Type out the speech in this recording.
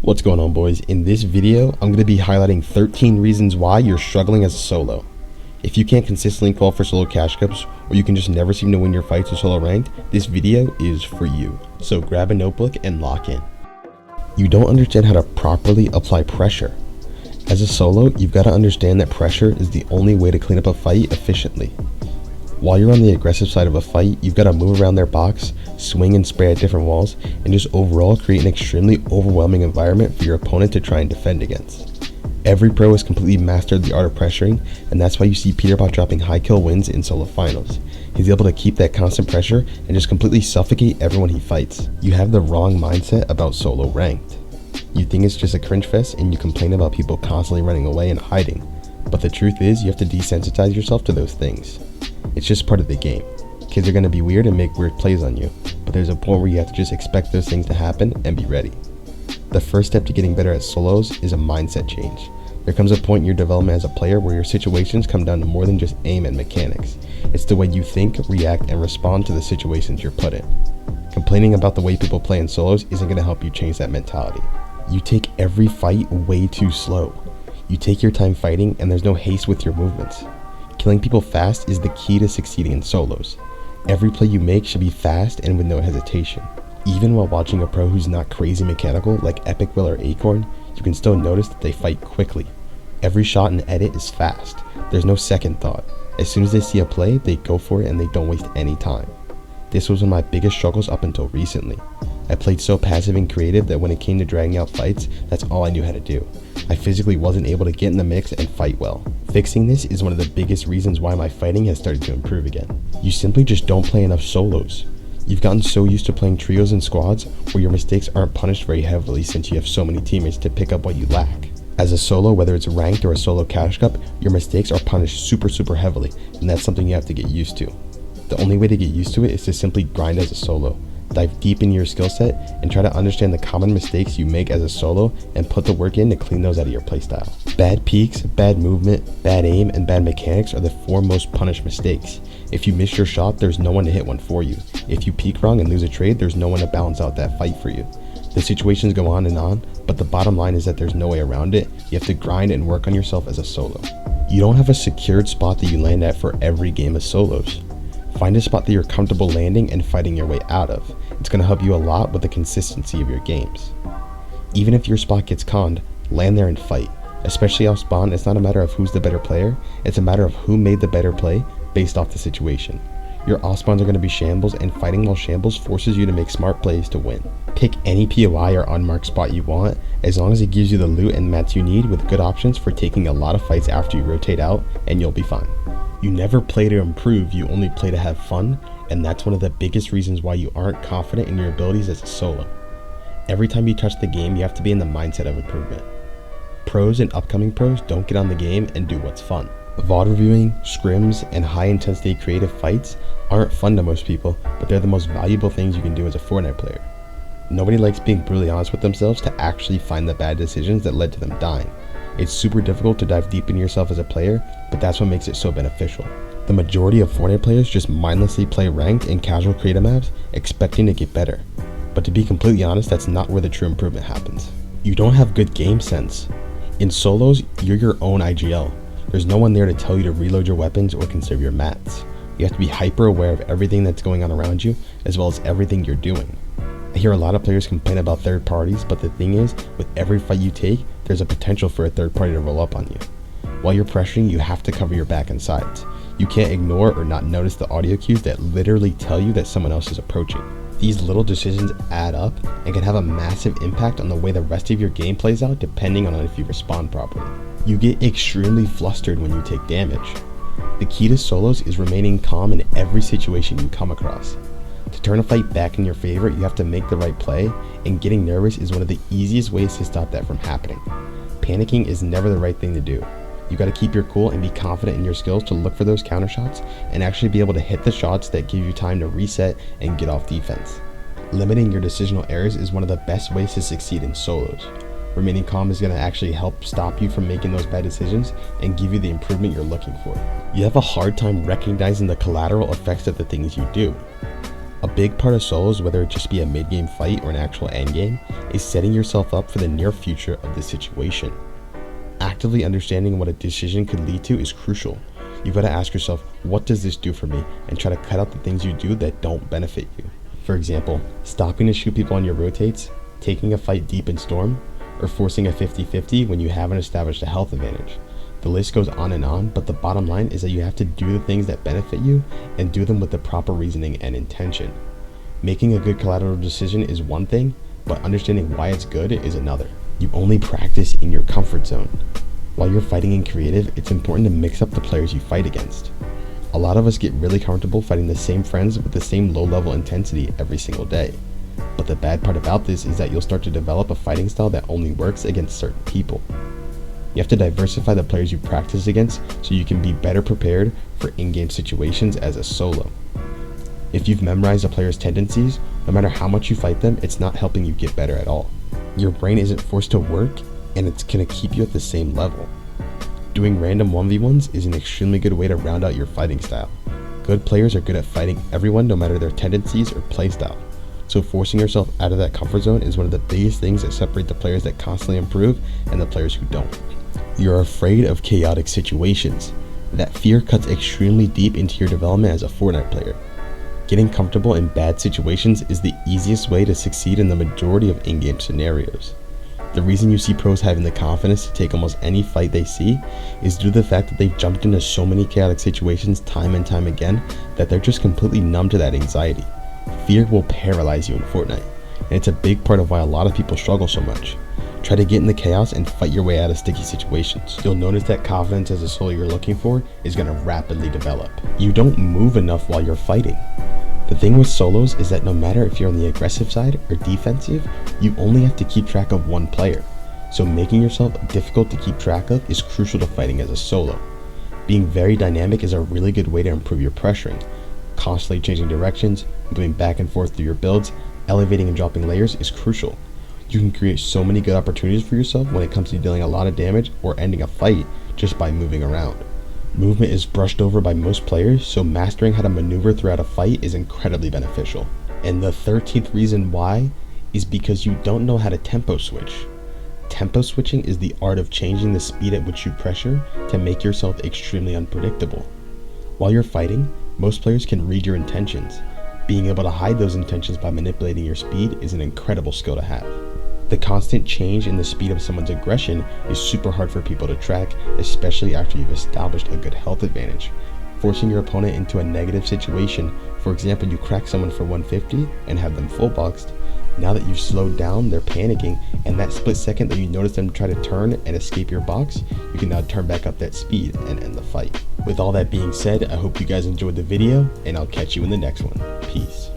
What's going on, boys? In this video, I'm going to be highlighting 13 reasons why you're struggling as a solo. If you can't consistently qual for solo cash cups, or you can just never seem to win your fights with solo ranked, this video is for you. So grab a notebook and lock in. You don't understand how to properly apply pressure. As a solo, you've got to understand that pressure is the only way to clean up a fight efficiently. While you're on the aggressive side of a fight, you've got to move around their box, swing and spray at different walls, and just overall create an extremely overwhelming environment for your opponent to try and defend against. Every pro has completely mastered the art of pressuring, and that's why you see Peterbot dropping high kill wins in solo finals. He's able to keep that constant pressure and just completely suffocate everyone he fights. You have the wrong mindset about solo ranked. You think it's just a cringe fest and you complain about people constantly running away and hiding, but the truth is you have to desensitize yourself to those things. It's just part of the game. Kids are going to be weird and make weird plays on you, but there's a point where you have to just expect those things to happen and be ready. The first step to getting better at solos is a mindset change. There comes a point in your development as a player where your situations come down to more than just aim and mechanics. It's the way you think, react, and respond to the situations you're put in. Complaining about the way people play in solos isn't going to help you change that mentality. You take every fight way too slow. You take your time fighting and there's no haste with your movements. Killing people fast is the key to succeeding in solos. Every play you make should be fast and with no hesitation. Even while watching a pro who's not crazy mechanical like Epic Will or Acorn, you can still notice that they fight quickly. Every shot and edit is fast. There's no second thought. As soon as they see a play, they go for it and they don't waste any time. This was one of my biggest struggles up until recently. I played so passive and creative that when it came to dragging out fights, that's all I knew how to do. I physically wasn't able to get in the mix and fight well. Fixing this is one of the biggest reasons why my fighting has started to improve again. You simply just don't play enough solos. You've gotten so used to playing trios and squads where your mistakes aren't punished very heavily since you have so many teammates to pick up what you lack. As a solo, whether it's ranked or a solo cash cup, your mistakes are punished super heavily, and that's something you have to get used to. The only way to get used to it is to simply grind as a solo. Dive deep into your skill set and try to understand the common mistakes you make as a solo and put the work in to clean those out of your playstyle. Bad peaks, bad movement, bad aim, and bad mechanics are the 4 most punished mistakes. If you miss your shot, there's no one to hit one for you. If you peek wrong and lose a trade, there's no one to balance out that fight for you. The situations go on, but the bottom line is that there's no way around it. You have to grind and work on yourself as a solo. You don't have a secured spot that you land at for every game of solos. Find a spot that you're comfortable landing and fighting your way out of. It's going to help you a lot with the consistency of your games. Even if your spot gets conned, land there and fight. Especially off spawn, it's not a matter of who's the better player, it's a matter of who made the better play based off the situation. Your off spawns are going to be shambles, and fighting while shambles forces you to make smart plays to win. Pick any POI or unmarked spot you want, as long as it gives you the loot and mats you need with good options for taking a lot of fights after you rotate out, and you'll be fine. You never play to improve, you only play to have fun, and that's one of the biggest reasons why you aren't confident in your abilities as a solo. Every time you touch the game, you have to be in the mindset of improvement. Pros and upcoming pros don't get on the game and do what's fun. VOD reviewing, scrims, and high intensity creative fights aren't fun to most people, but they're the most valuable things you can do as a Fortnite player. Nobody likes being brutally honest with themselves to actually find the bad decisions that led to them dying. It's super difficult to dive deep into yourself as a player, but that's what makes it so beneficial. The majority of Fortnite players just mindlessly play ranked and casual creative maps expecting to get better. But to be completely honest, that's not where the true improvement happens. You don't have good game sense. In solos, you're your own IGL. There's no one there to tell you to reload your weapons or conserve your mats. You have to be hyper aware of everything that's going on around you, as well as everything you're doing. I hear a lot of players complain about third parties, but the thing is, with every fight you take, there's a potential for a third party to roll up on you. While you're pressuring, you have to cover your back and sides. You can't ignore or not notice the audio cues that literally tell you that someone else is approaching. These little decisions add up and can have a massive impact on the way the rest of your game plays out depending on if you respond properly. You get extremely flustered when you take damage. The key to solos is remaining calm in every situation you come across. To turn a fight back in your favor, you have to make the right play, and getting nervous is one of the easiest ways to stop that from happening. Panicking is never the right thing to do. You got to keep your cool and be confident in your skills to look for those counter shots and actually be able to hit the shots that give you time to reset and get off defense. Limiting your decisional errors is one of the best ways to succeed in solos. Remaining calm is going to actually help stop you from making those bad decisions and give you the improvement you're looking for. You have a hard time recognizing the collateral effects of the things you do. A big part of solos, whether it just be a mid-game fight or an actual endgame, is setting yourself up for the near future of the situation. Actively understanding what a decision could lead to is crucial. You've got to ask yourself, what does this do for me? And try to cut out the things you do that don't benefit you. For example, stopping to shoot people on your rotates, taking a fight deep in storm, or forcing a 50-50 when you haven't established a health advantage. The list goes on, but the bottom line is that you have to do the things that benefit you and do them with the proper reasoning and intention. Making a good collateral decision is one thing, but understanding why it's good is another. You only practice in your comfort zone. While you're fighting in creative, it's important to mix up the players you fight against. A lot of us get really comfortable fighting the same friends with the same low-level intensity every single day. But the bad part about this is that you'll start to develop a fighting style that only works against certain people. You have to diversify the players you practice against so you can be better prepared for in-game situations as a solo. If you've memorized a player's tendencies, no matter how much you fight them, it's not helping you get better at all. Your brain isn't forced to work, and it's going to keep you at the same level. Doing random 1v1s is an extremely good way to round out your fighting style. Good players are good at fighting everyone no matter their tendencies or playstyle. So forcing yourself out of that comfort zone is one of the biggest things that separate the players that constantly improve and the players who don't. You're afraid of chaotic situations. That fear cuts extremely deep into your development as a Fortnite player. Getting comfortable in bad situations is the easiest way to succeed in the majority of in-game scenarios. The reason you see pros having the confidence to take almost any fight they see is due to the fact that they've jumped into so many chaotic situations time and time again that they're just completely numb to that anxiety. Fear will paralyze you in Fortnite, and it's a big part of why a lot of people struggle so much. Try to get in the chaos and fight your way out of sticky situations. You'll notice that confidence as a solo you're looking for is going to rapidly develop. You don't move enough while you're fighting. The thing with solos is that no matter if you're on the aggressive side or defensive, you only have to keep track of one player. So making yourself difficult to keep track of is crucial to fighting as a solo. Being very dynamic is a really good way to improve your pressuring. Constantly changing directions, moving back and forth through your builds, elevating and dropping layers is crucial. You can create so many good opportunities for yourself when it comes to dealing a lot of damage or ending a fight just by moving around. Movement is brushed over by most players, so mastering how to maneuver throughout a fight is incredibly beneficial. And the 13th reason why is because you don't know how to tempo switch. Tempo switching is the art of changing the speed at which you pressure to make yourself extremely unpredictable. While you're fighting, most players can read your intentions. Being able to hide those intentions by manipulating your speed is an incredible skill to have. The constant change in the speed of someone's aggression is super hard for people to track, especially after you've established a good health advantage. Forcing your opponent into a negative situation, for example, you crack someone for 150 and have them full boxed. Now that you've slowed down, they're panicking, and that split second that you notice them try to turn and escape your box, you can now turn back up that speed and end the fight. With all that being said, I hope you guys enjoyed the video, and I'll catch you in the next one. Peace.